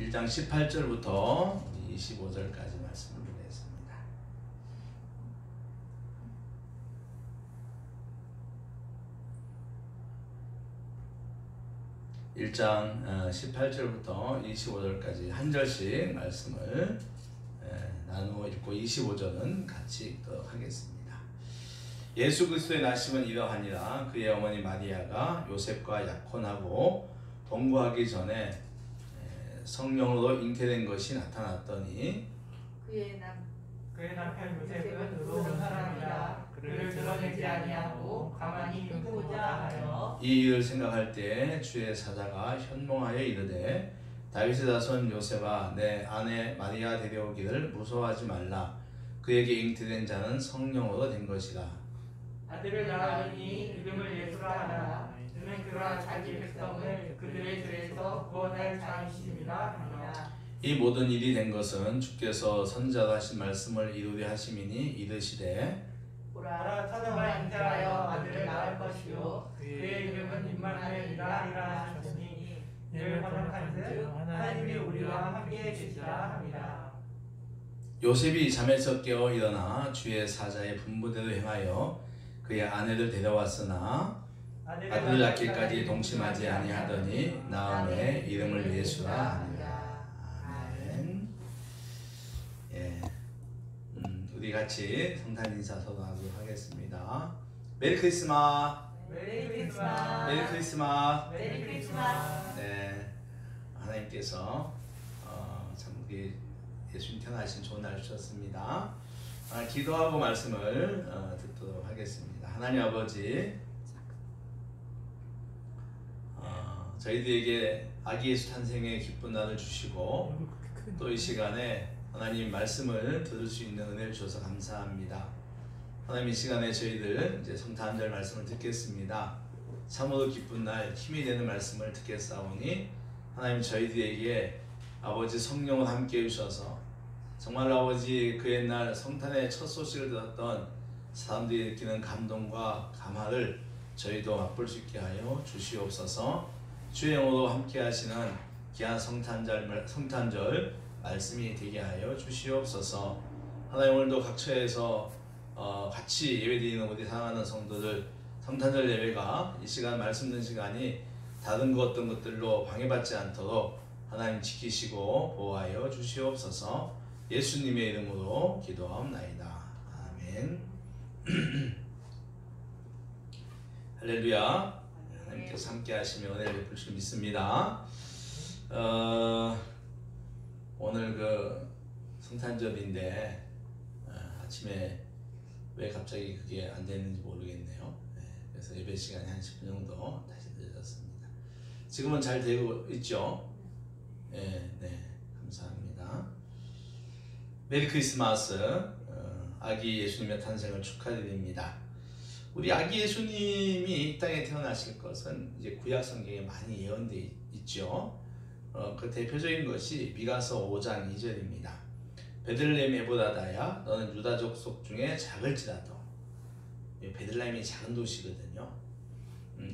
1장 18절부터 25절까지 말씀을 보겠습니다. 1장 18절부터 25절까지 한 절씩 말씀을 나누어 읽고 25절은 같이 읽도록 하겠습니다. 예수 그리스도의 나심은 이러하니라. 그의 어머니 마리아가 요셉과 약혼하고 동거하기 전에 성령으로 잉태된 것이 나타났더니 그의 남편 요셉은 의로운 사람이라 그를 드러내지 아니하고 가만히 두고자 하여 이 일을 생각할 때 주의 사자가 현몽하여 이르되 다윗의 자손 요셉아 내 아내 마리아 데려오기를 무서워하지 말라. 그에게 잉태된 자는 성령으로 된 것이라. 아들을 낳으니 이름을 예수라 하라. 이는 그가 자기 백성을 그들의 죄에서 구원할 자이심이라 하니라. 이 모든 일이 된 것은 주께서 선지자로 하신 말씀을 이루려 하심이니 이르시되 보라 처녀가 잉태하여 아들을 낳을 것이요 그의 이름은 임마누엘이라 하셨으니 이를 번역한즉 하나님이 우리와 함께 계시라 함이라. 요셉이 잠에서 깨어 일어나 주의 사자의 분부대로 행하여 그의 아내를 데려왔으나 아들을 낳기까지 동침하지 아니하더니 나음에 이름을 예수라 하니라. 아멘. 예, 우리 같이 성탄 인사 서도하도록 하겠습니다. 메리 크리스마스. 메리 크리스마스. 메리 크리스마스. 메리 크리스마스. 네, 하나님께서 참 우리 예수님 태어나신 좋은 날 주셨습니다. 기도하고 말씀을 듣도록 하겠습니다. 하나님 아버지, 저희들에게 아기 예수 탄생의 기쁜 날을 주시고 또 이 시간에 하나님 말씀을 들을 수 있는 은혜를 주셔서 감사합니다. 하나님 이 시간에 저희들 이제 성탄절 말씀을 듣겠습니다. 참으로 기쁜 날 힘이 되는 말씀을 듣겠사오니 하나님 저희들에게 아버지 성령을 함께 해주셔서 정말 아버지 그 옛날 성탄의 첫 소식을 들었던 사람들이 느끼는 감동과 감화를 저희도 맛볼 수 있게 하여 주시옵소서. 주의 영으로 함께 하시는 귀한 성탄절 말씀이 되게 하여 주시옵소서. 하나님 오늘도 각처에서 같이 예배드리는 우리 사랑하는 성도들 성탄절 예배가 이 시간 말씀 듣는 시간이 다른 어떤 것들로 방해받지 않도록 하나님 지키시고 보호하여 주시옵소서. 예수님의 이름으로 기도하옵나이다. 아멘. 할렐루야. 하나님께서 함께 하시며 은혜를 베풀 줄 믿습니다. 오늘 그 성탄절인데 아침에 왜 갑자기 그게 안 됐는지 모르겠네요. 그래서 예배 시간이 한 10분 정도 다시 늦어졌습니다. 지금은 잘 되고 있죠? 네, 감사합니다. 메리 크리스마스. 아기 예수님의 탄생을 축하드립니다. 우리 아기 예수님이 이 땅에 태어나실 것은 이제 구약 성경에 많이 예언되어 있죠. 그 대표적인 것이 미가서 5장 2절입니다. 베들레헴 에브라다야 너는 유다 족속 중에 작을지라도. 베들레헴이 작은 도시거든요.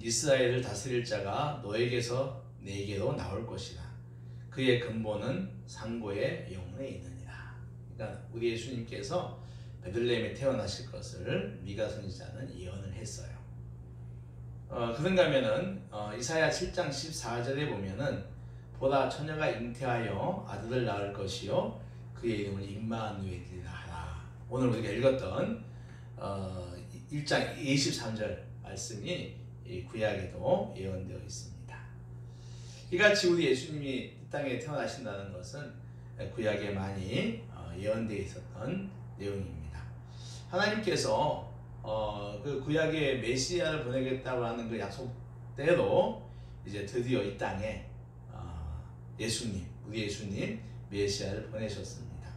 이스라엘을 다스릴 자가 너에게서 내게로 나올 것이라. 그의 근본은 상고의 영혼에 있느니라. 그러니까 우리 예수님께서 베들레헴에 태어나실 것을 미가 선지자는 예언을 했어요. 그런가 하면은 이사야 7장 14절에 보면은 보라 처녀가 잉태하여 아들을 낳을 것이요 그의 이름을 임마누엘이라 하라. 오늘 우리가 읽었던 1장 23절 말씀이 구약에도 예언되어 있습니다. 이같이 우리 예수님이 이 땅에 태어나신다는 것은 구약에 많이 예언되어 있었던 내용입니다. 하나님께서 그 구약의 메시아를 보내겠다고 하는 그 약속대로 이제 드디어 이 땅에 예수님, 우리 예수님 메시아를 보내셨습니다.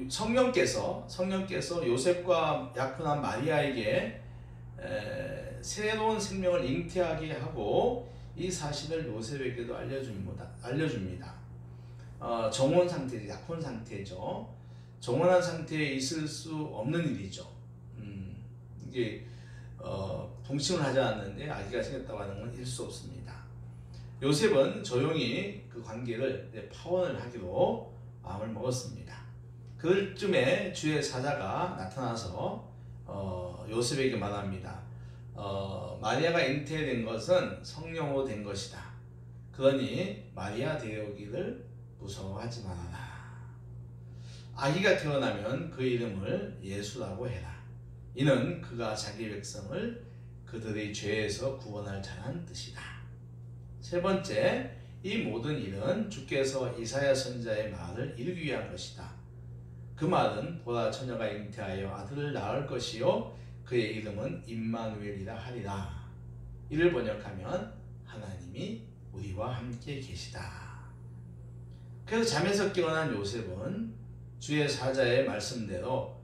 성령께서 요셉과 약혼한 마리아에게 새로운 생명을 잉태하게 하고 이 사실을 요셉에게도 알려줍니다. 정혼 상태, 약혼 상태죠. 정혼한 상태에 있을 수 없는 일이죠. 이게 동침을 하지 않았는데 아기가 생겼다고 하는 건 있을 수 없습니다. 요셉은 조용히 그 관계를 파혼을 하기로 마음을 먹었습니다. 그쯤에 주의 사자가 나타나서 요셉에게 말합니다. 마리아가 잉태된 것은 성령으로 된 것이다. 그러니 마리아 되어오기를 무서워하지 말아라. 아기가 태어나면 그 이름을 예수라고 해라. 이는 그가 자기 백성을 그들의 죄에서 구원할 자란 뜻이다. 세 번째, 이 모든 일은 주께서 이사야 선지자의 말을 이루기 위한 것이다. 그 말은 보라 처녀가 잉태하여 아들을 낳을 것이요 그의 이름은 임마누엘이라 하리라. 이를 번역하면 하나님이 우리와 함께 계시다. 그래서 잠에서 깨어난 요셉은 주의 사자의 말씀대로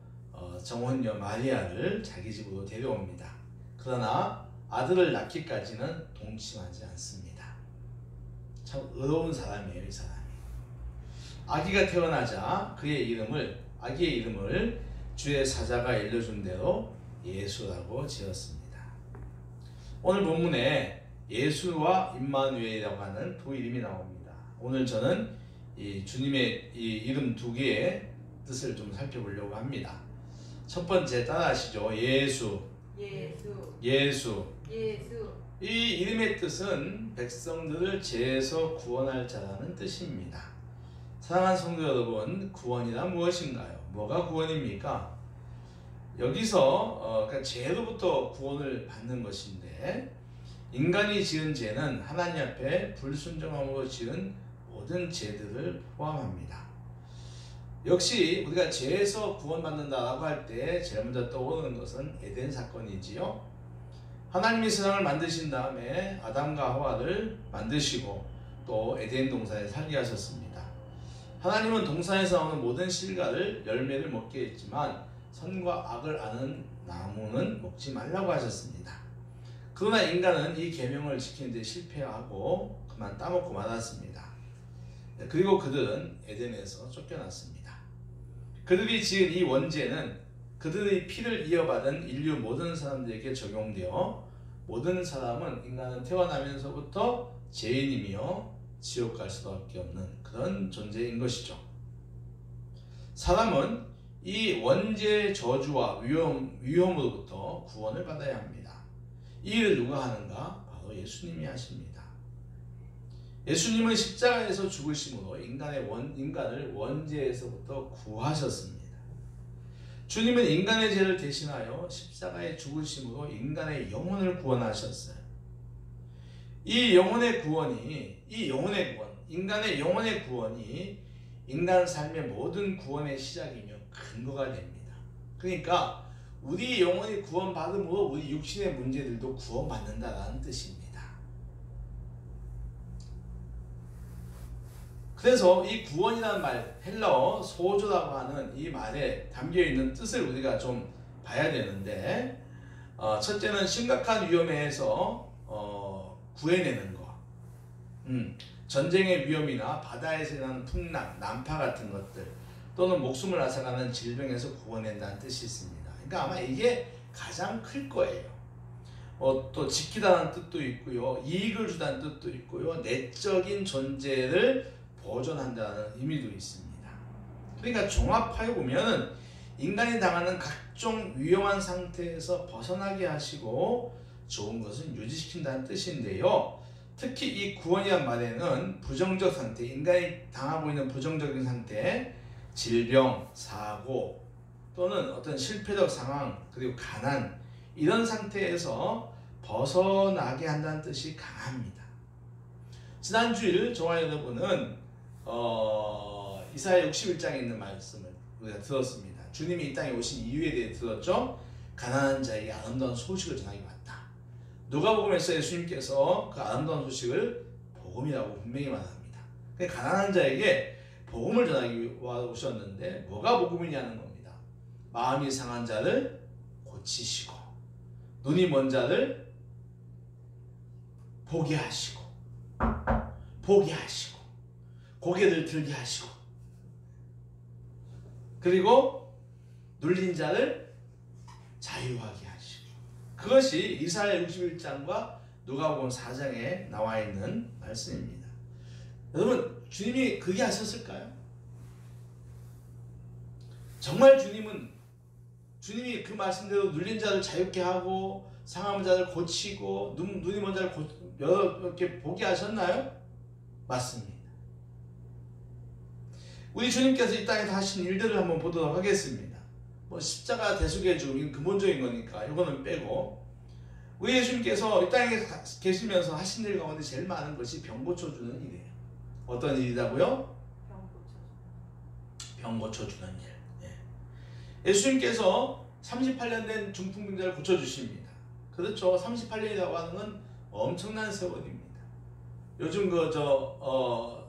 정혼녀 마리아를 자기 집으로 데려옵니다. 그러나 아들을 낳기까지는 동침하지 않습니다. 참 의로운 사람이에요, 이 사람이. 아기가 태어나자 아기의 이름을 주의 사자가 알려준 대로 예수라고 지었습니다. 오늘 본문에 예수와 임마누엘이라고 하는 두 이름이 나옵니다. 오늘 저는 이 주님의 이 이름 두 개의 뜻을 좀 살펴보려고 합니다. 첫 번째, 따라하시죠. 예수. 이 이름의 뜻은 백성들을 죄에서 구원할 자라는 뜻입니다. 사랑하는 성도 여러분, 구원이란 무엇인가요? 뭐가 구원입니까? 여기서 그러니까 죄로부터 구원을 받는 것인데, 인간이 지은 죄는 하나님 앞에 불순종함으로 지은 모든 죄들을 포함합니다. 역시 우리가 죄에서 구원받는다라고 할 때 제일 먼저 떠오르는 것은 에덴 사건이지요. 하나님이 세상을 만드신 다음에 아담과 하와를 만드시고 또 에덴 동산에 살게 하셨습니다. 하나님은 동산에서 나오는 모든 실과를 열매를 먹게 했지만 선과 악을 아는 나무는 먹지 말라고 하셨습니다. 그러나 인간은 이 계명을 지키는 데 실패하고 그만 따먹고 말았습니다. 그리고 그들은 에덴에서 쫓겨났습니다. 그들이 지은 이 원죄는 그들의 피를 이어받은 인류 모든 사람들에게 적용되어 모든 사람은 인간은 태어나면서부터 죄인이며 지옥 갈 수밖에 없는 그런 존재인 것이죠. 사람은 이 원죄의 저주와 위험으로부터 구원을 받아야 합니다. 이 일을 누가 하는가? 바로 예수님이 하십니다. 예수님은 십자가에서 죽으심으로 인간을 원죄에서부터 구하셨습니다. 주님은 인간의 죄를 대신하여 십자가에 죽으심으로 인간의 영혼을 구원하셨어요. 이 영혼의 구원, 인간의 영혼의 구원이 인간 삶의 모든 구원의 시작이며 근거가 됩니다. 그러니까 우리 영혼이 구원받음으로 우리 육신의 문제들도 구원받는다는 뜻입니다. 그래서 이 구원이라는 말, 헬라어 소조라고 하는 이 말에 담겨있는 뜻을 우리가 좀 봐야 되는데, 첫째는 심각한 위험에서 구해내는 것, 전쟁의 위험이나 바다에서 일어나는 풍랑, 난파 같은 것들, 또는 목숨을 앗아가는 질병에서 구원낸다는 뜻이 있습니다. 그러니까 아마 이게 가장 클 거예요. 또 지키다는 뜻도 있고요, 이익을 주다는 뜻도 있고요, 내적인 존재를 보존한다는 의미도 있습니다. 그러니까 종합하여 보면 인간이 당하는 각종 위험한 상태에서 벗어나게 하시고 좋은 것은 유지시킨다는 뜻인데요. 특히 이 구원이란 말에는 부정적 상태, 인간이 당하고 있는 부정적인 상태, 질병, 사고 또는 어떤 실패적 상황, 그리고 가난, 이런 상태에서 벗어나게 한다는 뜻이 강합니다. 지난 주일 저와 여러분은 이사야 61장에 있는 말씀을 우리가 들었습니다. 주님이 이 땅에 오신 이유에 대해 들었죠. 가난한 자에게 아름다운 소식을 전하기 왔다. 누가복음에서 예수님께서 그 아름다운 소식을 복음이라고 분명히 말합니다. 가난한 자에게 복음을 전하기 오셨는데 뭐가 복음이냐는 겁니다. 마음이 상한 자를 고치시고 눈이 먼 자를 보게 하시고 고개를 들게 하시고 그리고 눌린 자를 자유하게 하시고, 그것이 이사야 61장과 누가복음 4장에 나와 있는 말씀입니다. 여러분, 주님이 그게 하셨을까요? 정말 주님이 그 말씀대로 눌린 자를 자유케 하고 상한 자를 고치고 눈이 먼 자를 이렇게 보게 하셨나요? 맞습니다. 우리 주님께서 이 땅에 하신 일들을 한번 보도록 하겠습니다. 뭐 십자가 대속의 죽음, 근본적인 거니까 이거는 빼고, 우리 예수님께서 이 땅에 계시면서 하신 일 가운데 제일 많은 것이 병 고쳐주는 일이에요. 어떤 일이라고요? 병 고쳐주는 일. 예수님께서 38년 된 중풍병자를 고쳐주십니다. 그렇죠. 38년이라고 하는 건 엄청난 세월입니다. 요즘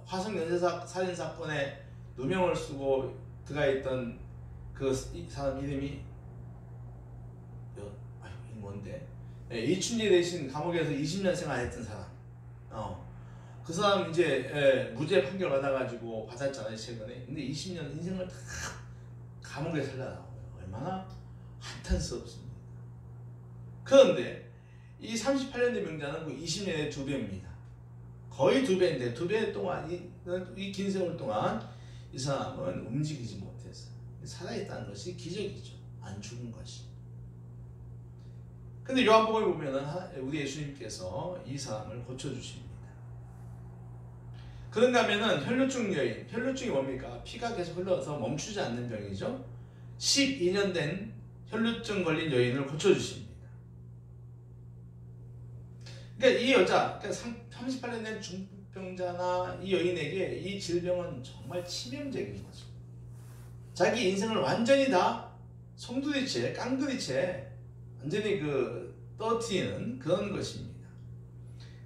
화성 연쇄 살인 사건에 누명을 쓰고 들어가 있던 그 사람 이름이 뭔데? 이춘재 대신 감옥에서 20년 생활했던 사람. 그 사람 이제 무죄 판결 받아가지고 받았잖아요, 최근에. 근데 20년 인생을 다 감옥에 살려나오고요. 얼마나 한탄스럽습니다. 그런데 이 38년 된 병자는 그 20년의 2배입니다. 거의 2배인데 2배 동안 이 긴 세월 동안 이 사람은 움직이지 못해서 살아있다는 것이 기적이죠. 안 죽은 것이. 근데 요한복음에 보면은 우리 예수님께서 이 사람을 고쳐주십니다. 그런가 하면은 혈루증 여인, 혈루증이 뭡니까? 피가 계속 흘러서 멈추지 않는 병이죠. 12년 된 혈루증 걸린 여인을 고쳐주십니다. 그러니까 이 여자, 38년 된 중풍병자나 이 여인에게 이 질병은 정말 치명적인 거죠. 자기 인생을 완전히 다 송두리째, 깡두리째 완전히 떨어뜨리는 그런 것입니다.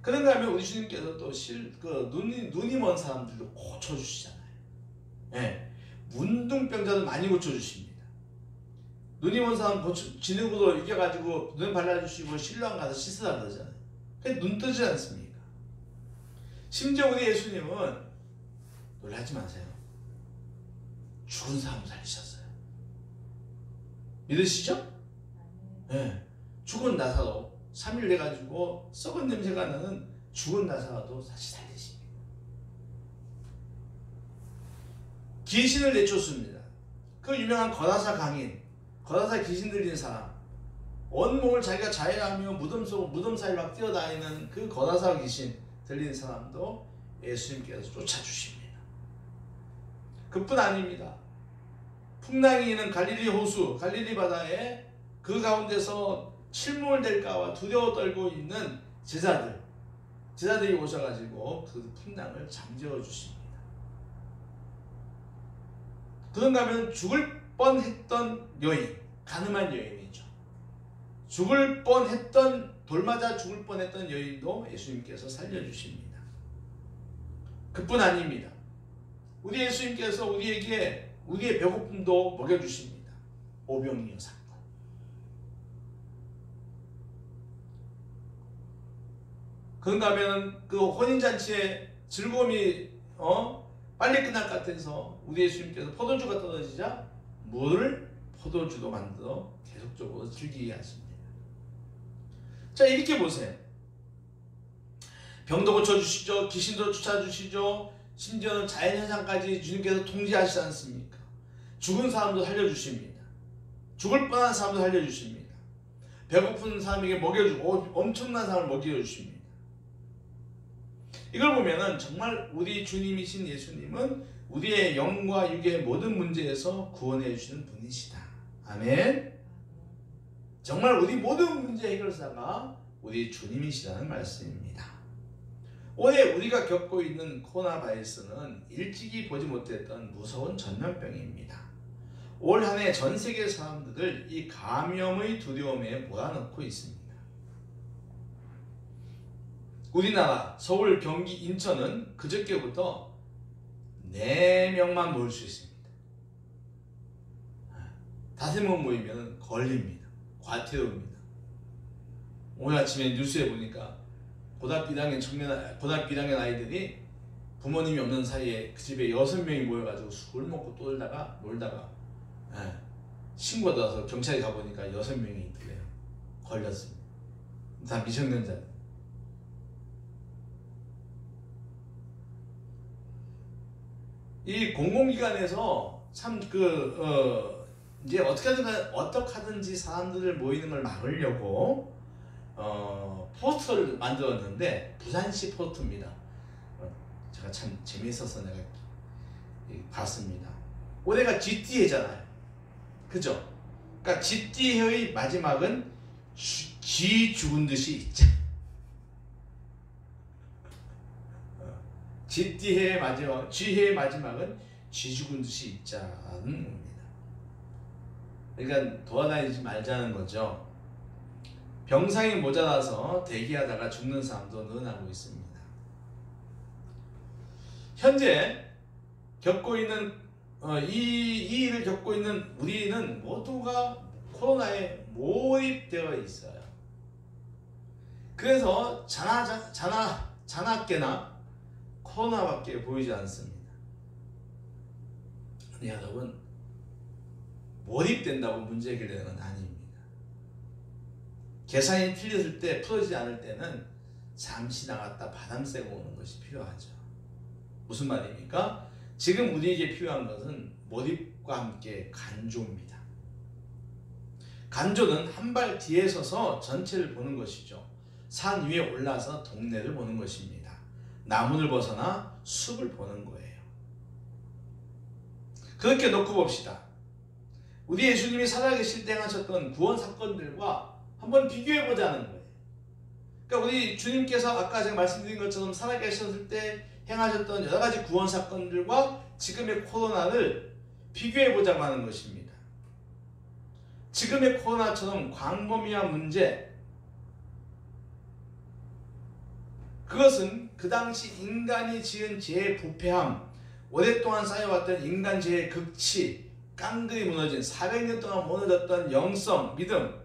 그런가 하면 우리 주님께서 또 눈이 먼 사람들도 고쳐주시잖아요. 예, 문둥병자도 많이 고쳐주십니다. 눈이 먼 사람 진흙으로 이겨가지고 눈에 발라주시고 실로암 가서 씻으라 그러잖아요. 눈 뜨지 않습니까? 심지어 우리 예수님은 놀라지 마세요. 죽은 사람 살리셨어요. 믿으시죠? 네. 죽은 나사로 3일 돼가지고 썩은 냄새가 나는 죽은 나사로도 다시 살리십니다. 귀신을 내쫓습니다. 그 유명한 거라사 강인, 거라사 귀신 들린 사람, 온몸을 자기가 자해하며 무덤 사이 막 뛰어다니는 그 거라사 귀신 들린 사람도 예수님께서 쫓아주십니다. 그뿐 아닙니다. 풍랑이 있는 갈릴리 호수, 갈릴리 바다에 그 가운데서 침몰될까봐 두려워 떨고 있는 제자들이 오셔가지고 그 풍랑을 잠재워 주십니다. 그런가 하면 죽을 뻔했던 여인, 가늠한 여인이죠. 돌 맞아 죽을 뻔했던 여인도 예수님께서 살려주십니다. 그뿐 아닙니다. 우리 예수님께서 우리에게 우리의 배고픔도 먹여주십니다. 오병이어 사건. 그런가 하면 그 혼인잔치의 즐거움이 빨리 끝날 것 같아서 우리 예수님께서 포도주가 떨어지자 물을 포도주로 만들어 계속적으로 즐기게 하십니다. 자, 이렇게 보세요. 병도 고쳐주시죠. 귀신도 쫓아주시죠. 심지어는 자연현상까지 주님께서 통제하시지 않습니까? 죽은 사람도 살려주십니다. 죽을 뻔한 사람도 살려주십니다. 배고픈 사람에게 먹여주고 엄청난 사람을 먹여주십니다. 이걸 보면은 정말 우리 주님이신 예수님은 우리의 영과 육의 모든 문제에서 구원해 주시는 분이시다. 아멘. 정말 우리 모든 문제 해결사가 우리 주님이시라는 말씀입니다. 올해 우리가 겪고 있는 코로나 바이러스는 일찍이 보지 못했던 무서운 전염병입니다. 올 한 해 전 세계 사람들을 이 감염의 두려움에 몰아넣고 있습니다. 우리나라 서울, 경기, 인천은 그저께부터 4명만 모일 수 있습니다. 5명 모이면 걸립니다. 과태료입니다. 오늘 아침에 뉴스에 보니까 고등학교 1학년 아이들이 부모님이 없는 사이에 그 집에 6명이 모여가지고 술 먹고 놀다가 신고 들어서 경찰이 가보니까 6명이 있더래요. 걸렸습니다. 다 미성년자들. 이 공공기관에서 참 이제 어떻게든지 사람들을 모이는 걸 막으려고 포스터를 만들었는데 부산시 포스터입니다. 제가 참 재미있어서 내가 봤습니다. 올해가 GT해잖아요. 그죠? 그러니까 GT해의 마지막은 쥐 죽은 듯이 있자. GT해의 마지막, 쥐해의 마지막은 쥐 죽은 듯이 있자는 겁니다. 그러니까 돌아다니지 말자는 거죠. 병상이 모자라서 대기하다가 죽는 사람도 늘어나고 있습니다. 현재 겪고 있는 이 일을 겪고 있는 우리는 모두가 코로나에 몰입되어 있어요. 그래서 자나깨나 코로나밖에 보이지 않습니다. 여러분, 몰입된다고 문제 해결되는 건 아닙니다. 계산이 틀렸을 때, 풀어지지 않을 때는 잠시 나갔다 바람 쐬고 오는 것이 필요하죠. 무슨 말입니까? 지금 우리에게 필요한 것은 몰입과 함께 간조입니다. 간조는 한 발 뒤에 서서 전체를 보는 것이죠. 산 위에 올라서 동네를 보는 것입니다. 나무를 벗어나 숲을 보는 거예요. 그렇게 놓고 봅시다. 우리 예수님이 살아계실 때 행하셨던 구원 사건들과 한번 비교해 보자는 거예요. 그러니까 우리 주님께서 아까 제가 말씀드린 것처럼 살아계셨을 때 행하셨던 여러 가지 구원 사건들과 지금의 코로나를 비교해 보자고 하는 것입니다. 지금의 코로나처럼 광범위한 문제, 그것은 그 당시 인간이 지은 죄의 부패함, 오랫동안 쌓여왔던 인간 죄의 극치, 깡그리 무너진 400년 동안 무너졌던 영성, 믿음,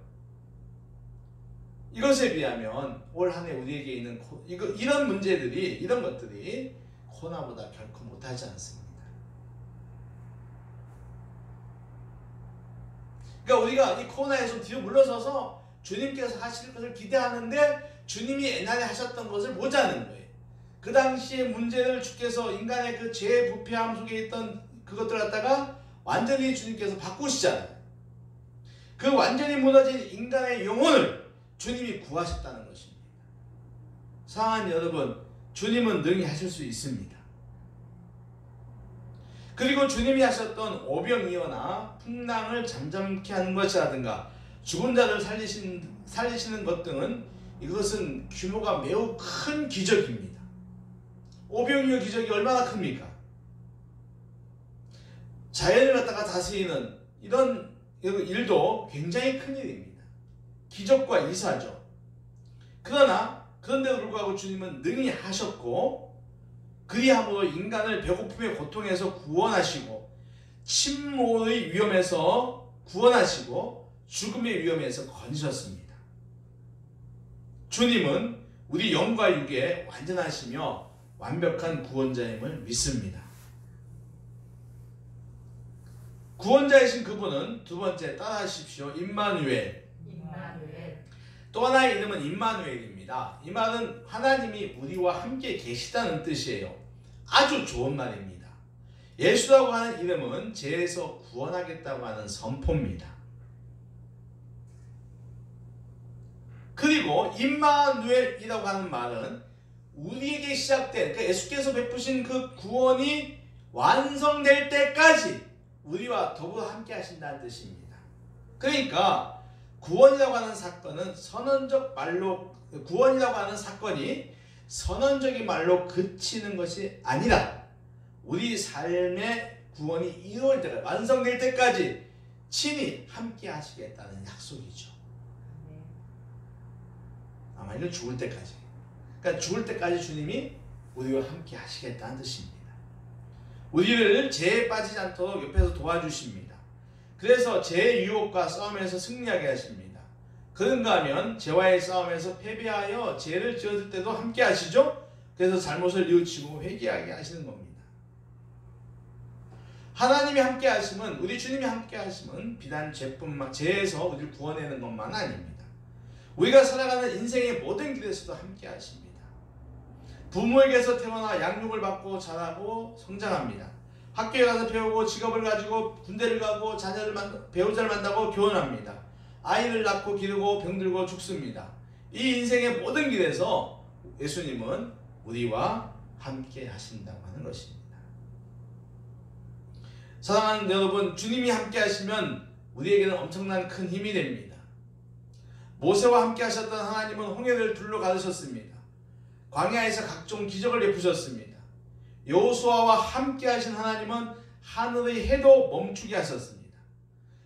이것에 비하면 올 한 해 우리에게 있는 이런 문제들이, 이런 것들이 코로나보다 결코 못하지 않습니다. 그러니까 우리가 이 코로나에서 뒤로 물러서서 주님께서 하실 것을 기대하는데 주님이 옛날에 하셨던 것을 보자는 거예요. 그 당시의 문제를 주께서 인간의 그 죄의 부패함 속에 있던 그것들 갖다가 완전히 주님께서 바꾸시잖아요. 그 완전히 무너진 인간의 영혼을 주님이 구하셨다는 것입니다. 사랑하는 여러분, 주님은 능히 하실 수 있습니다. 그리고 주님이 하셨던 오병이어나 풍랑을 잠잠케 하는 것이라든가 죽은 자를 살리시는 것 등은 이것은 규모가 매우 큰 기적입니다. 오병이어 기적이 얼마나 큽니까? 자연을 갖다가 다스리는 이런 일도 굉장히 큰 일입니다. 기적과 이사죠. 그런데도 불구하고 주님은 능히 하셨고, 그리함으로 인간을 배고픔의 고통에서 구원하시고, 침몰의 위험에서 구원하시고, 죽음의 위험에서 건지셨습니다. 주님은 우리 영과 육의 완전하시며 완벽한 구원자임을 믿습니다. 구원자이신 그분은 두 번째 따라하십시오. 임마누엘. 또 하나의 이름은 임마누엘입니다. 이 말은 하나님이 우리와 함께 계시다는 뜻이에요. 아주 좋은 말입니다. 예수라고 하는 이름은 죄에서 구원하겠다고 하는 선포입니다. 그리고 임마누엘이라고 하는 말은 우리에게 시작된, 그러니까 예수께서 베푸신 그 구원이 완성될 때까지 우리와 더불어 함께 하신다는 뜻입니다. 그러니까 구원이라고 하는 사건은 구원이라고 하는 사건이 선언적인 말로 그치는 것이 아니라 우리 삶의 구원이 이루어질 때까지, 완성될 때까지 친히 함께 하시겠다는 약속이죠. 아마 이건 죽을 때까지. 그러니까 죽을 때까지 주님이 우리와 함께 하시겠다는 뜻입니다. 우리를 죄에 빠지지 않도록 옆에서 도와주십니다. 그래서 죄의 유혹과 싸움에서 승리하게 하십니다. 그런가 하면 죄와의 싸움에서 패배하여 죄를 지었을 때도 함께 하시죠. 그래서 잘못을 뉘우치고 회개하게 하시는 겁니다. 하나님이 함께 하심은, 우리 주님이 함께 하심은 비단 죄에서 우리를 구원하는 것만 아닙니다. 우리가 살아가는 인생의 모든 길에서도 함께 하십니다. 부모에게서 태어나 양육을 받고 자라고 성장합니다. 학교에 가서 배우고 직업을 가지고 군대를 가고 배우자를 만나고 결혼합니다. 아이를 낳고 기르고 병들고 죽습니다. 이 인생의 모든 길에서 예수님은 우리와 함께 하신다고 하는 것입니다. 사랑하는 여러분, 주님이 함께 하시면 우리에게는 엄청난 큰 힘이 됩니다. 모세와 함께 하셨던 하나님은 홍해를 둘로 가르셨습니다. 광야에서 각종 기적을 베푸셨습니다. 여호수아와 함께 하신 하나님은 하늘의 해도 멈추게 하셨습니다.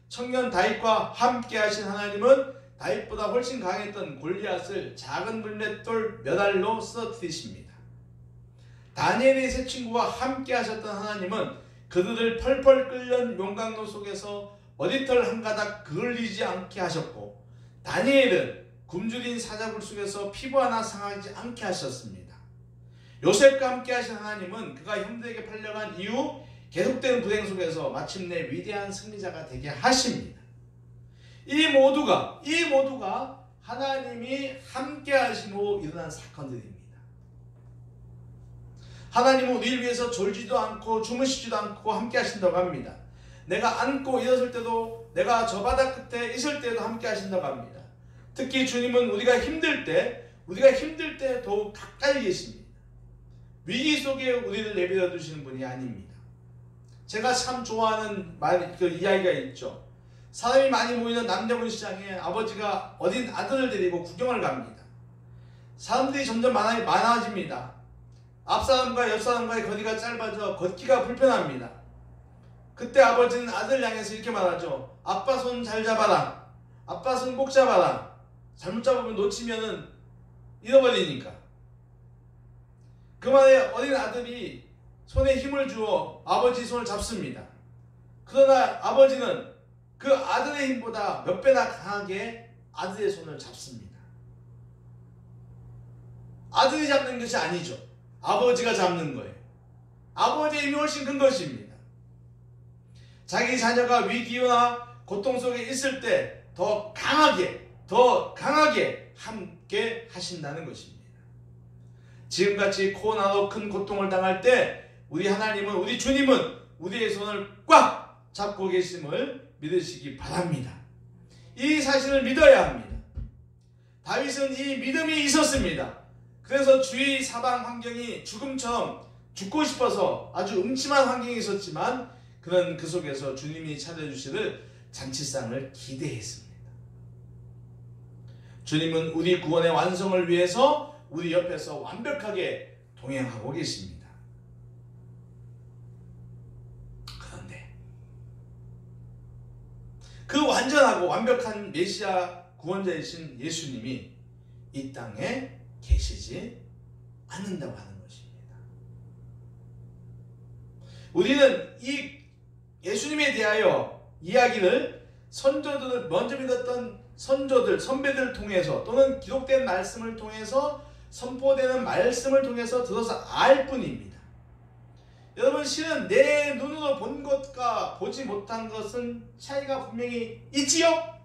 청년 다윗과 함께 하신 하나님은 다윗보다 훨씬 강했던 골리앗을 작은 물맷돌 몇 알로 쓰러뜨리십니다. 다니엘의 세 친구와 함께 하셨던 하나님은 그들을 펄펄 끓는 용광로 속에서 머리털 한 가닥 그을리지 않게 하셨고, 다니엘은 굶주린 사자굴 속에서 피부 하나 상하지 않게 하셨습니다. 요셉과 함께 하신 하나님은 그가 형들에게 팔려간 이후 계속되는 불행 속에서 마침내 위대한 승리자가 되게 하십니다. 이 모두가 하나님이 함께 하심으로 일어난 사건들입니다. 하나님은 우리를 위해서 졸지도 않고 주무시지도 않고 함께 하신다고 합니다. 내가 앉고 일어설 때도, 내가 저 바다 끝에 있을 때도 함께 하신다고 합니다. 특히 주님은 우리가 힘들 때 더욱 가까이 계십니다. 위기 속에 우리를 내버려 두시는 분이 아닙니다. 제가 참 좋아하는 이야기가 있죠. 사람이 많이 모이는 남대문 시장에 아버지가 어린 아들을 데리고 구경을 갑니다. 사람들이 점점 많아집니다. 앞 사람과 옆 사람과의 거리가 짧아져 걷기가 불편합니다. 그때 아버지는 아들 향해서 이렇게 말하죠. 아빠 손 잘 잡아라. 아빠 손 꼭 잡아라. 잘못 잡으면 놓치면은 잃어버리니까. 그 말에 어린 아들이 손에 힘을 주어 아버지 손을 잡습니다. 그러나 아버지는 그 아들의 힘보다 몇 배나 강하게 아들의 손을 잡습니다. 아들이 잡는 것이 아니죠. 아버지가 잡는 거예요. 아버지의 힘이 훨씬 큰 것입니다. 자기 자녀가 위기나 고통 속에 있을 때 더 강하게 함께 하신다는 것입니다. 지금같이 코로나로 큰 고통을 당할 때 우리 하나님은, 우리 주님은 우리의 손을 꽉 잡고 계심을 믿으시기 바랍니다. 이 사실을 믿어야 합니다. 다윗은 이 믿음이 있었습니다. 그래서 주위 사방 환경이 죽음처럼 죽고 싶어서 아주 음침한 환경이 있었지만 그는 그 속에서 주님이 차려주실 잔치상을 기대했습니다. 주님은 우리 구원의 완성을 위해서 우리 옆에서 완벽하게 동행하고 계십니다. 그런데 그 완전하고 완벽한 메시아 구원자이신 예수님이 이 땅에 계시지 않는다고 하는 것입니다. 우리는 이 예수님에 대하여 이야기를 선조들을 먼저 믿었던 선배들을 통해서 또는 기록된 말씀을 통해서 선포되는 말씀을 통해서 들어서 알 뿐입니다. 여러분, 실은 내 눈으로 본 것과 보지 못한 것은 차이가 분명히 있지요?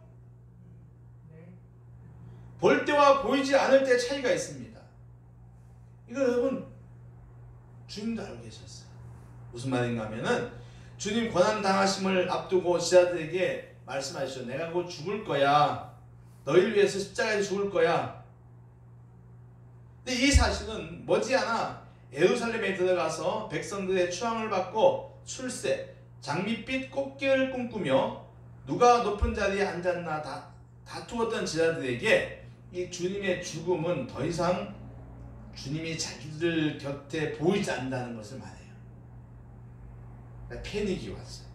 볼 때와 보이지 않을 때 차이가 있습니다. 이거 여러분 주님도 알고 계셨어요. 무슨 말인가 하면은 주님 고난 당하심을 앞두고 제자들에게 말씀하시죠. 내가 곧 죽을 거야. 너희를 위해서 십자가에서 죽을 거야. 근데 이 사실은 머지않아 예루살렘에 들어가서 백성들의 추앙을 받고 출세, 장밋빛 꽃길을 꿈꾸며 누가 높은 자리에 앉았나 다투었던 제자들에게 이 주님의 죽음은 더 이상 주님이 자기들 곁에 보이지 않는다는 것을 말해요. 그러니까 패닉이 왔어요.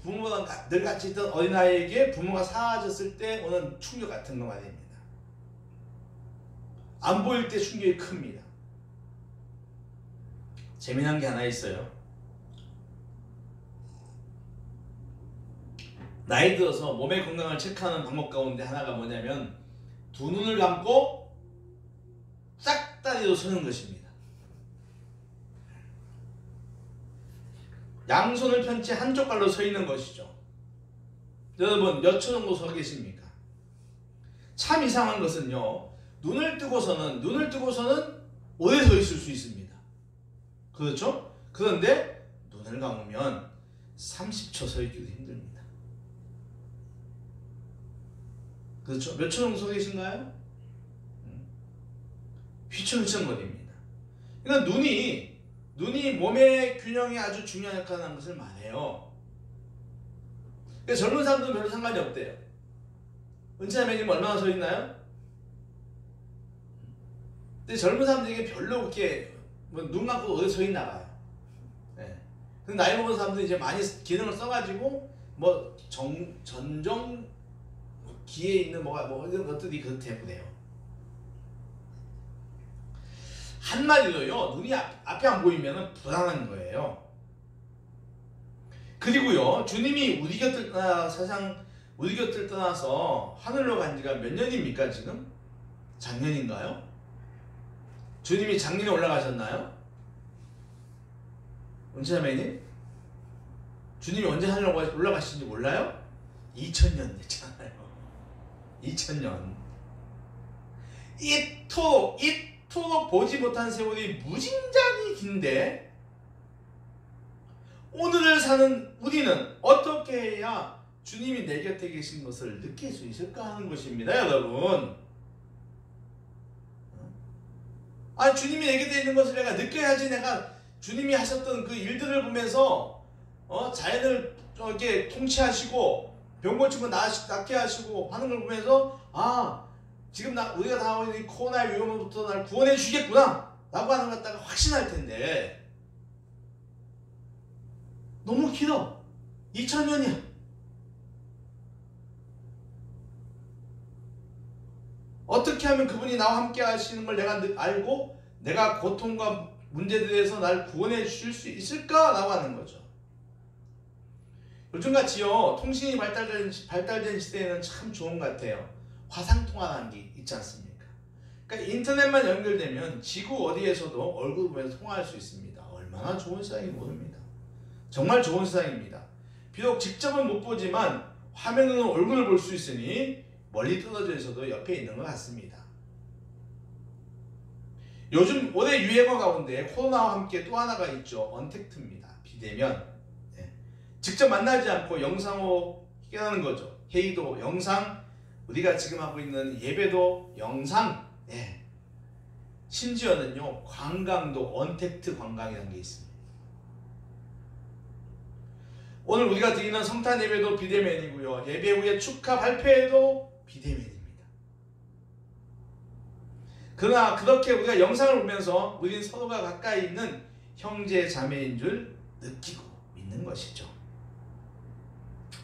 부모랑 늘 같이 있던 어린아이에게 부모가 사라졌을 때 오는 충격 같은 거 말입니다. 안 보일 때 충격이 큽니다. 재미난 게 하나 있어요. 나이 들어서 몸의 건강을 체크하는 방법 가운데 하나가 뭐냐면 두 눈을 감고 짝다리로 서는 것입니다. 양손을 편 채 한쪽 발로 서 있는 것이죠. 여러분 몇 초 정도 서 계십니까? 참 이상한 것은요, 눈을 뜨고서는 오래 서 있을 수 있습니다. 그렇죠? 그런데 눈을 감으면 30초 서 있기도 힘듭니다. 그렇죠? 몇 초 정도 서 계신가요? 휘청휘청거립니다. 그러니까 눈이 몸의 균형에 아주 중요한 역할을 하는 것을 말해요. 그러니까 젊은 사람들은 별로 상관이 없대요. 은채자매님 얼마나 서 있나요? 근데 젊은 사람들에게 별로 그렇게 눈 감고 어디 서 있나 봐요. 네. 근데 나이 먹은 사람들은 이제 많이 기능을 써가지고 전정 기에 있는 이런 것들이 그렇게 돼요. 한마디로요, 눈이 앞에 안 보이면 불안한 거예요. 그리고요, 주님이 우리 곁을 떠나서 하늘로 간 지가 몇 년입니까, 지금? 작년인가요? 주님이 작년에 올라가셨나요? 은채자매님? 주님이 언제 하늘로 올라가신지 몰라요? 2000년 됐잖아요. 2000년. 이토록 보지 못한 세월이 무진장이 긴데 오늘을 사는 우리는 어떻게 해야 주님이 내 곁에 계신 것을 느낄 수 있을까 하는 것입니다, 여러분. 주님이 내 곁에 있는 것을 내가 느껴야지. 내가 주님이 하셨던 그 일들을 보면서 자연을 이렇게 통치하시고 병 고친 거 낫게 하시고 하는 걸 보면서 지금 우리가 당하고 있는 이 코로나의 위험으로부터 날 구원해 주시겠구나 라고 하는 것 갖다가 확신할 텐데 너무 길어. 2000년이야. 어떻게 하면 그분이 나와 함께 하시는 걸 내가 알고 내가 고통과 문제들에서 날 구원해 주실 수 있을까? 라고 하는 거죠. 요즘같이요, 통신이 발달된 시대에는 참 좋은 것 같아요. 화상통화라는 게 있지 않습니까? 그러니까 인터넷만 연결되면 지구 어디에서도 얼굴 보면서 통화할 수 있습니다. 얼마나 좋은 세상인지 모릅니다. 정말 좋은 세상입니다. 비록 직접은 못 보지만 화면으로 얼굴을 볼 수 있으니 멀리 떨어져 있어도 옆에 있는 것 같습니다. 요즘 올해 유행어 가운데 코로나와 함께 또 하나가 있죠. 언택트입니다. 비대면. 직접 만나지 않고 영상으로 해결하는 거죠. 회의도 영상, 우리가 지금 하고 있는 예배도 영상. 심지어는요, 관광도 언택트 관광이라는 게 있습니다. 오늘 우리가 드리는 성탄 예배도 비대면이고요. 예배 후에 축하 발표회도 비대면입니다. 그러나 그렇게 우리가 영상을 보면서 우리는 서로가 가까이 있는 형제 자매인 줄 느끼고 믿는 것이죠.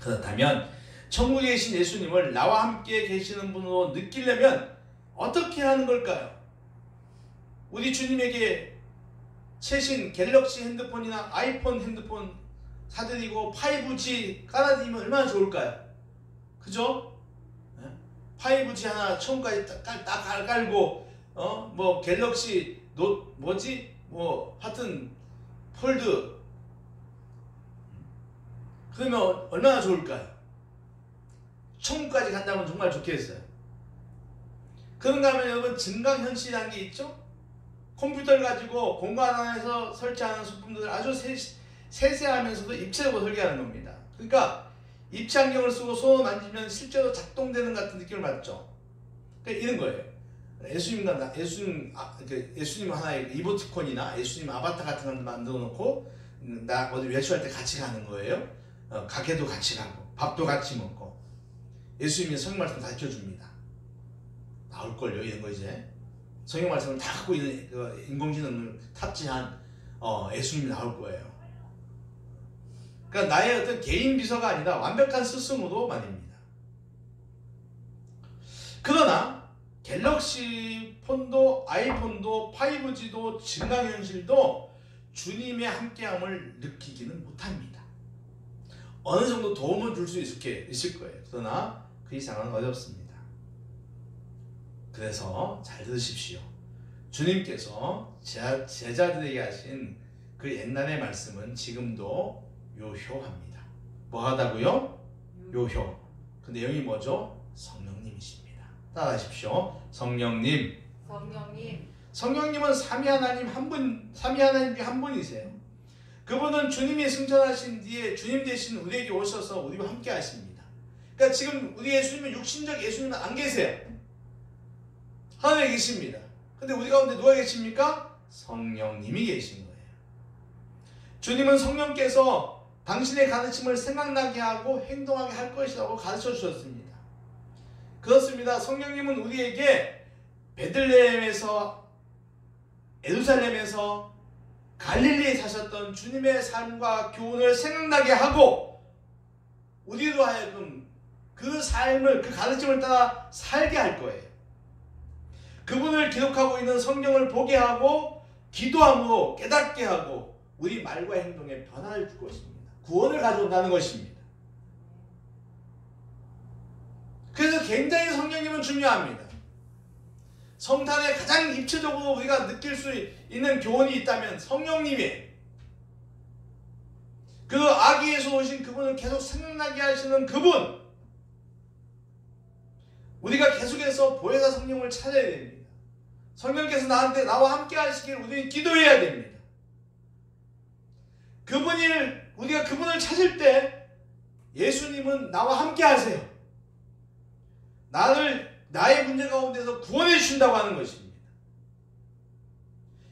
그렇다면 천국에 계신 예수님을 나와 함께 계시는 분으로 느끼려면 어떻게 하는 걸까요? 우리 주님에게 최신 갤럭시 핸드폰이나 아이폰 핸드폰 사드리고 5G 깔아드리면 얼마나 좋을까요? 그죠? 5G 하나 처음까지 딱 깔고 갤럭시 하여튼 폴드 그러면 얼마나 좋을까요? 천국까지 간다면 정말 좋겠어요. 그런가 하면 여러분 증강현실이라는 게 있죠? 컴퓨터를 가지고 공간 안에서 설치하는 소품들을 아주 세세하면서도 입체적으로 설계하는 겁니다. 그러니까 입체 안경을 쓰고 손을 만지면 실제로 작동되는 같은 느낌을 받죠. 그러니까 이런 거예요. 예수님 하나의 이모티콘이나 예수님 아바타 같은 걸 만들어 놓고 나 어디 외출할 때 같이 가는 거예요. 가게도 같이 가고 밥도 같이 먹고 예수님이 성경 말씀 가르쳐 줍니다. 나올걸요 이런 거 이제 성경 말씀을 다 갖고 있는 인공지능을 탑재한 예수님이 나올 거예요. 그러니까 나의 어떤 개인 비서가 아니라 완벽한 스승으로 말입니다. 그러나 갤럭시 폰도 아이폰도 5G도 증강현실도 주님의 함께함을 느끼기는 못합니다. 어느 정도 도움을 줄 수 있을 거예요. 그러나 그 이상은 어렵습니다. 그래서 잘 들으십시오. 주님께서 제자들에게 하신 그 옛날의 말씀은 지금도 요효합니다. 뭐하다고요? 요효. 그 내용이 뭐죠? 성령님이십니다. 따라하십시오. 성령님, 성령님은 삼위 하나님 중에 한 분이세요. 그분은 주님이 승천하신 뒤에 주님 대신 우리에게 오셔서 우리와 함께 하십니다. 그러니까 지금 우리 예수님은 육신적 예수님은 안 계세요. 하늘에 계십니다. 근데 우리 가운데 누가 계십니까? 성령님이 계신 거예요. 주님은 성령께서 당신의 가르침을 생각나게 하고 행동하게 할 것이라고 가르쳐 주셨습니다. 그렇습니다. 성령님은 우리에게 베들레헴에서, 예루살렘에서, 갈릴리에 사셨던 주님의 삶과 교훈을 생각나게 하고 우리로 하여금 그 삶을, 그 가르침을 따라 살게 할 거예요. 그분을 기록하고 있는 성경을 보게 하고 기도함으로 깨닫게 하고 우리 말과 행동에 변화를 줄 것입니다. 구원을 가져온다는 것입니다. 그래서 굉장히 성령님은 중요합니다. 성탄에 가장 입체적으로 우리가 느낄 수 있는 교훈이 있다면 성령님의 그 아기에서 오신 그분을 계속 생각나게 하시는 그분, 우리가 계속해서 보혜사 성령을 찾아야 됩니다. 성령께서 나와 함께 하시길 우리는 기도해야 됩니다. 우리가 그분을 찾을 때 예수님은 나와 함께 하세요. 나의 문제 가운데서 구원해 주신다고 하는 것입니다.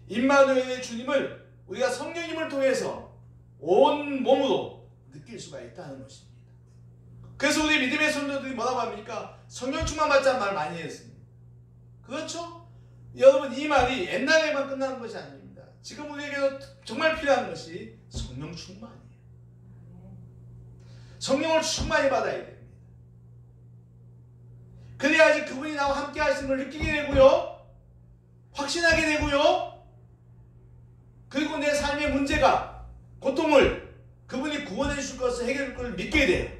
임마누엘의 주님을 우리가 성령님을 통해서 온 몸으로 느낄 수가 있다는 것입니다. 그래서 우리 믿음의 성도들이 뭐라고 합니까? 성령 충만 받자는 말 많이 했습니다. 그렇죠? 여러분, 이 말이 옛날에만 끝나는 것이 아닙니다. 지금 우리에게도 정말 필요한 것이 성령 충만이에요. 성령을 충만히 받아야 됩니다. 그래야지 그분이 나와 함께 하시는 걸 느끼게 되고요, 확신하게 되고요, 그리고 내 삶의 문제가, 고통을 그분이 구원해 주실 것을 해결해 줄 것을 믿게 돼요.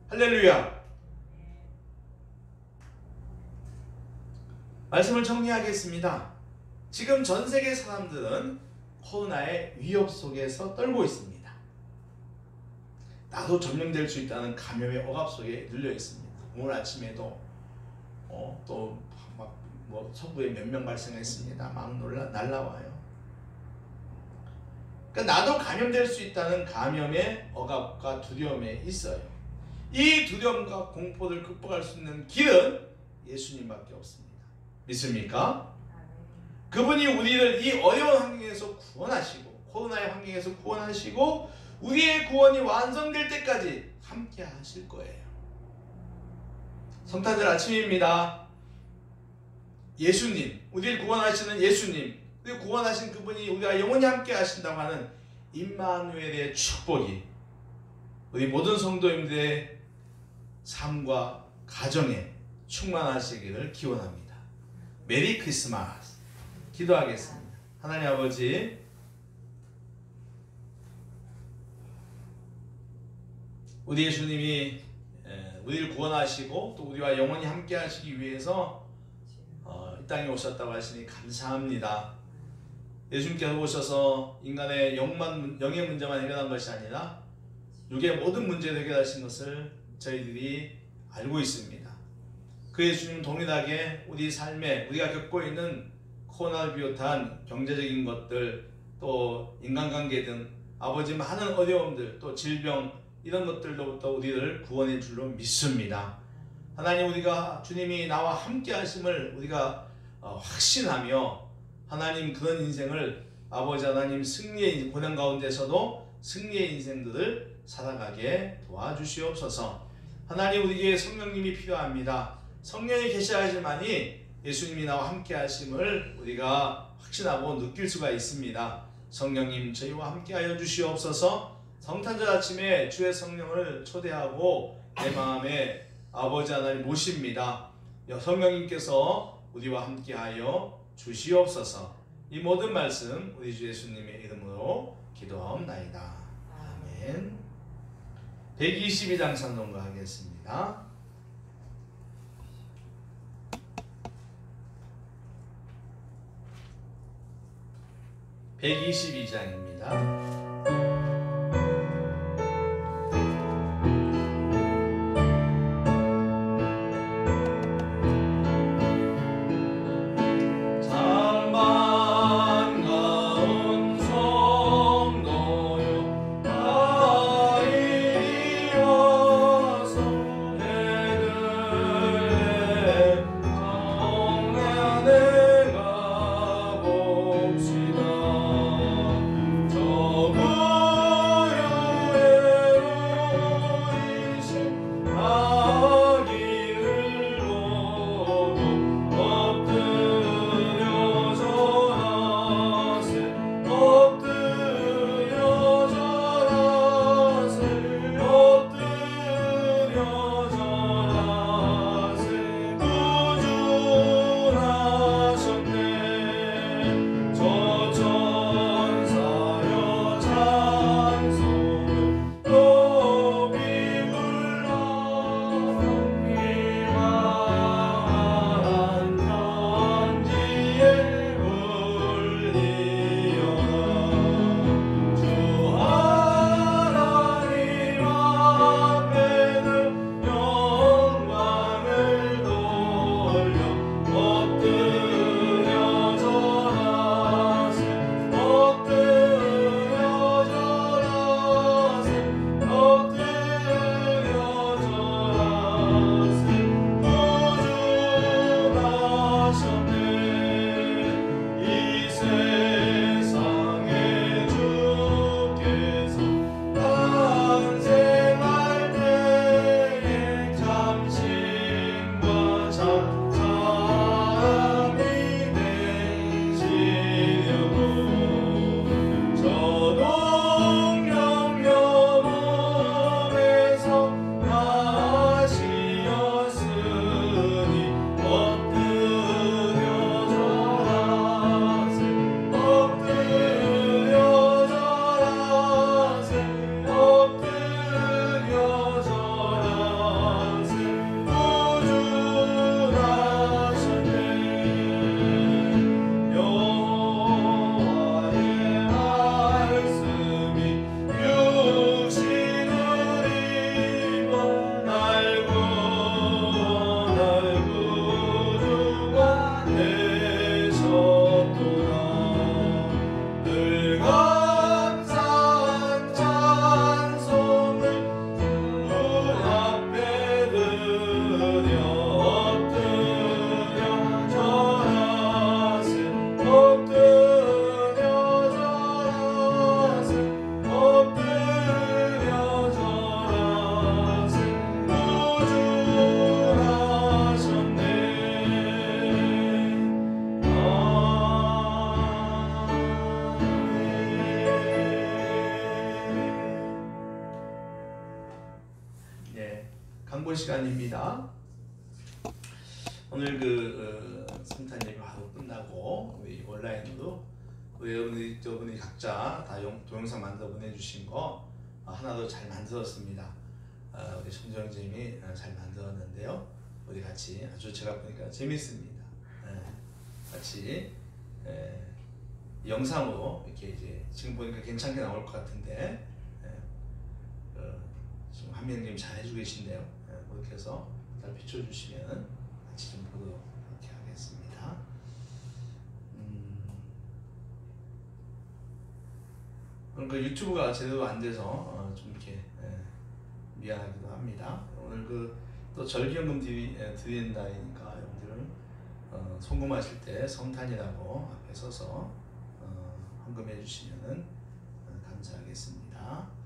할렐루야. 말씀을 정리하겠습니다. 지금 전 세계 사람들은 코로나의 위협 속에서 떨고 있습니다. 나도 전염될 수 있다는 감염의 억압 속에 눌려 있습니다. 오늘 아침에도 또 막 서부에 몇 명 발생했습니다. 막 날라와요. 그러니까 나도 감염될 수 있다는 감염의 억압과 두려움에 있어요. 이 두려움과 공포를 극복할 수 있는 길은 예수님밖에 없습니다. 믿습니까? 그분이 우리를 이 어려운 환경에서 구원하시고, 코로나의 환경에서 구원하시고, 우리의 구원이 완성될 때까지 함께 하실 거예요. 성탄절 아침입니다. 예수님, 우리를 구원하시는 예수님, 우리를 구원하신 그분이 우리가 영원히 함께 하신다고 하는 임마누엘의 축복이 우리 모든 성도님들의 삶과 가정에 충만하시기를 기원합니다. 메리 크리스마스. 기도하겠습니다. 하나님 아버지, 우리 예수님이 우리를 구원하시고 또 우리와 영원히 함께 하시기 위해서 이 땅에 오셨다고 하시니 감사합니다. 예수님께서 오셔서 인간의 영의 문제만 해결한 것이 아니라 육의 모든 문제를 해결하신 것을 저희들이 알고 있습니다. 그 예수님 동일하게 우리 삶에 우리가 겪고 있는 코로나를 비롯한 경제적인 것들, 또 인간관계 등 아버지 많은 어려움들, 또 질병, 이런 것들로부터 우리를 구원해 줄로 믿습니다. 하나님, 우리가 주님이 나와 함께 하심을 우리가 확신하며 하나님 그런 인생을 아버지 하나님 승리의 고난 가운데서도 승리의 인생들을 살아가게 도와주시옵소서. 하나님, 우리에게 성령님이 필요합니다. 성령이 계셔야지만이 예수님이 나와 함께 하심을 우리가 확신하고 느낄 수가 있습니다. 성령님, 저희와 함께 하여 주시옵소서. 성탄절 아침에 주의 성령을 초대하고 내 마음에 아버지 하나님 모십니다. 성령님께서 우리와 함께 하여 주시옵소서. 이 모든 말씀 우리 주 예수님의 이름으로 기도하옵나이다. 아멘. 122장 찬송가 하겠습니다. 122장입니다. 참 시간입니다. 오늘 성탄 예배 바로 끝나고 우리 온라인으로 여러분이 각자 다 동영상 만들어 보내주신 거 하나도 잘 만들었습니다. 우리 청정님이 잘 만들었는데요. 우리 같이 아주 제가 보니까 재밌습니다. 같이 영상으로 이렇게 이제 지금 보니까 괜찮게 나올 것 같은데 지금 한명님 잘 해주고 계신데요. 그렇게 해서 잘 비춰주시면 같이 좀 보도록 이렇게 하겠습니다. 그러니까 유튜브가 제대로 안 돼서 좀 이렇게 미안하기도 합니다. 오늘 또 절기연금 드리는 날이니까 여러분들 송금하실 때 성탄이라고 앞에 서서 헌금해 주시면 감사하겠습니다.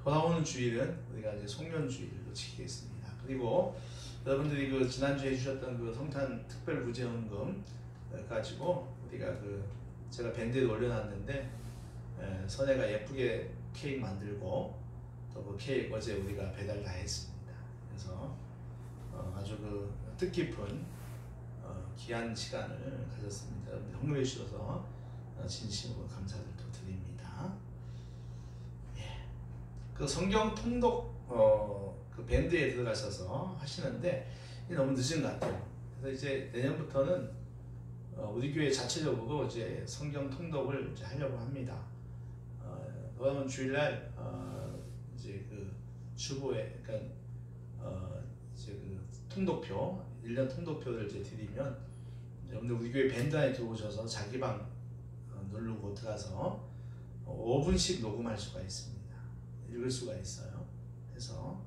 돌아오는 주일은 우리가 이제 송년주일로 지키겠습니다. 그리고 여러분들이 지난주에 해주셨던 성탄 특별 구제헌금 가지고 우리가 제가 밴드에 올려놨는데 선혜가 예쁘게 케이크 만들고 또 케이크 어제 우리가 배달 다 했습니다. 그래서 아주 뜻깊은 귀한 시간을 가졌습니다. 여러분들 헌금해 주셔서 진심으로 감사를 또 드립니다. 성경 통독 밴드에 들어가셔서 하시는데 너무 늦은 것 같아요. 그래서 이제 내년부터는 우리 교회 자체적으로 이제 성경 통독을 이제 하려고 합니다. 그러면 주일날 이제 주보에 그러니까 이제 통독표 1년 통독표를 이제 드리면 여러분들 우리 교회 밴드 안에 들어오셔서 자기 방 누르고 들어가서 5분씩 녹음할 수가 있습니다. 읽을 수가 있어요. 그래서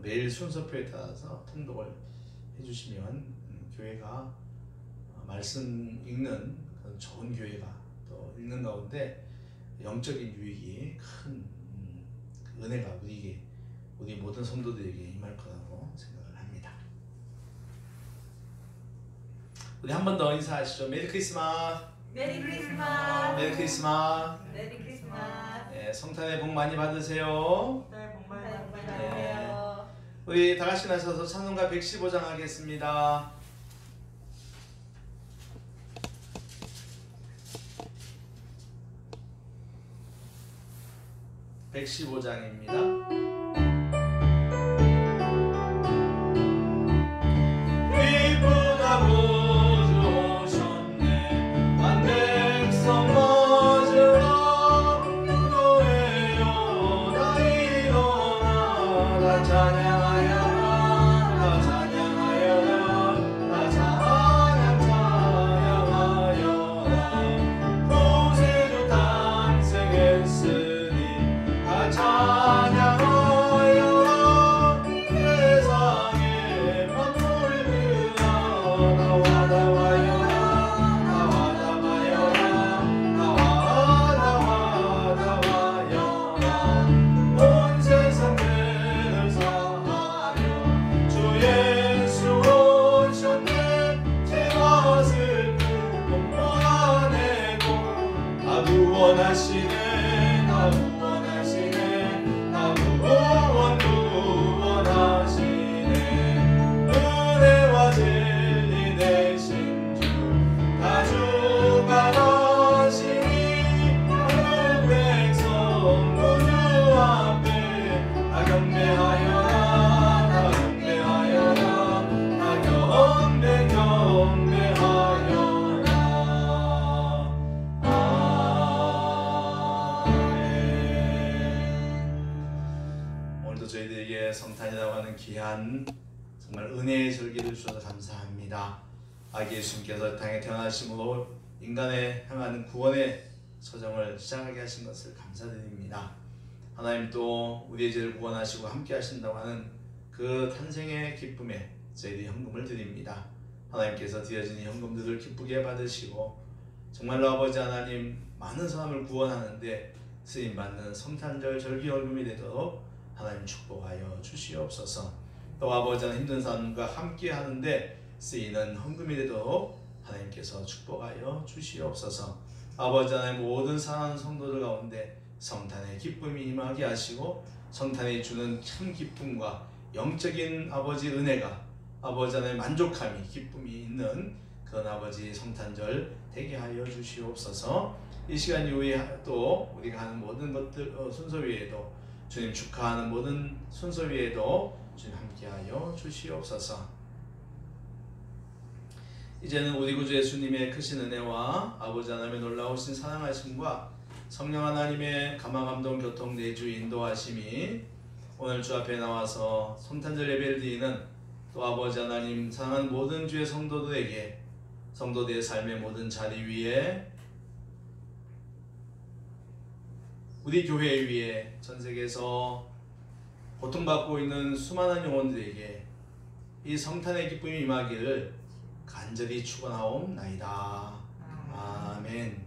매일 순서표에 따라서 통독을 해주시면 교회가 말씀 읽는 그런 좋은 교회가 또 읽는 가운데 영적인 유익이 큰 은혜가 우리 모든 성도들에게 임할 거라고 생각을 합니다. 우리 한 번 더 인사하시죠. 메리 크리스마스. 메리 크리스마스. 메리 크리스마스. 메리 크리스마스. 성탄의 복 많이 받으세요. 네, 복 많이 받으세요. 우리 다 같이 나서서 찬송가 115장 하겠습니다. 115장입니다. 성탄이라고 하는 귀한 정말 은혜의 절기를 주셔서 감사합니다. 아기 예수님께서 땅에 태어나심으로 인간에 향하는 구원의 서정을 시작하게 하신 것을 감사드립니다. 하나님 또 우리의 죄를 구원하시고 함께 하신다고 하는 그 탄생의 기쁨에 저희들이 헌금을 드립니다. 하나님께서 드려진 이 헌금들을 기쁘게 받으시고 정말로 아버지 하나님 많은 사람을 구원하는데 쓰임받는 성탄절 절기헌금이 되도록 하나님 축복하여 주시옵소서. 또 아버지 하나님 힘든 사람과 함께 하는데 쓰이는 헌금이 되도록 하나님께서 축복하여 주시옵소서. 아버지 하나님 모든 사랑하는 성도들 가운데 성탄의 기쁨이 임하게 하시고 성탄이 주는 참 기쁨과 영적인 아버지 은혜가 아버지 안에 만족함이 기쁨이 있는 그런 아버지 성탄절 되게 하여 주시옵소서. 이 시간 이후에 또 우리가 하는 모든 것들 순서 위에도 주님 축하하는 모든 순서 위에도 주님 함께하여 주시옵소서. 이제는 우리 구주 예수님의 크신 은혜와 아버지 하나님의 놀라우신 사랑하심과 성령 하나님의 감화감동 교통 내주 인도하심이 오늘 주 앞에 나와서 성탄절 예배를 드리는 또 아버지 하나님 사랑하는 모든 주의 성도들에게 성도들의 삶의 모든 자리 위에 우리 교회 위에 전 세계에서 고통받고 있는 수많은 영혼들에게 이 성탄의 기쁨이 임하기를 간절히 축원하옵나이다. 아멘.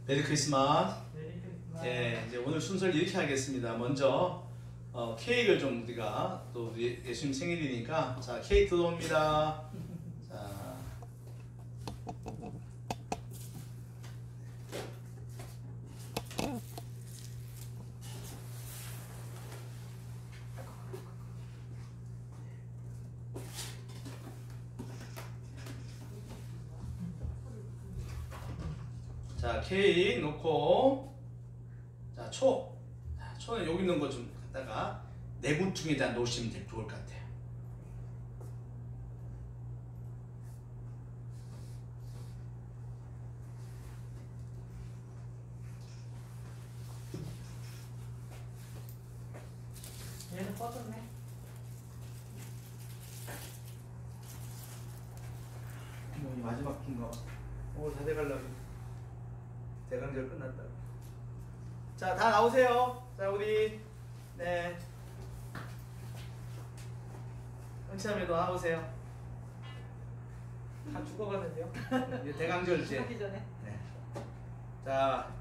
메리 크리스마스. 예, 이제 오늘 순서를 이렇게 하겠습니다. 먼저 케이크를 좀 우리가 또 우리 예수님 생일이니까 자 케이크 들어옵니다. 자 케이크 놓고 자 초는 여기 있는 거 좀 갖다가 내구퉁에다 놓으시면 좋을 것 같아요. 얘는 꺼졌네. 이 마지막 긴 거. 다 돼가려고. 대강절 끝났다. 자, 다 나오세요. 자, 우리 네. 은치남에도 나오세요. 다 죽어갔는데요? 이제 대강절제. 하기 전에. 네. 자,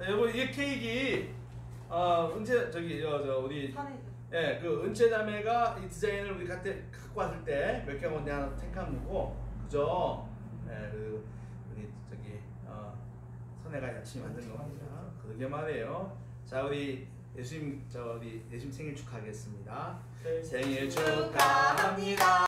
여러분 이 케이크 은채 저기 저 우리 예, 그 은채자매가 이 디자인을 우리 갖고 왔을 때 몇 개 먼저 하나 택하고 그죠? 예, 그 우리 저기 선혜가 열심히 만든 겁니다. 그러게 말이에요. 자, 우리 예수님 생일 축하하겠습니다. 생일 축하합니다.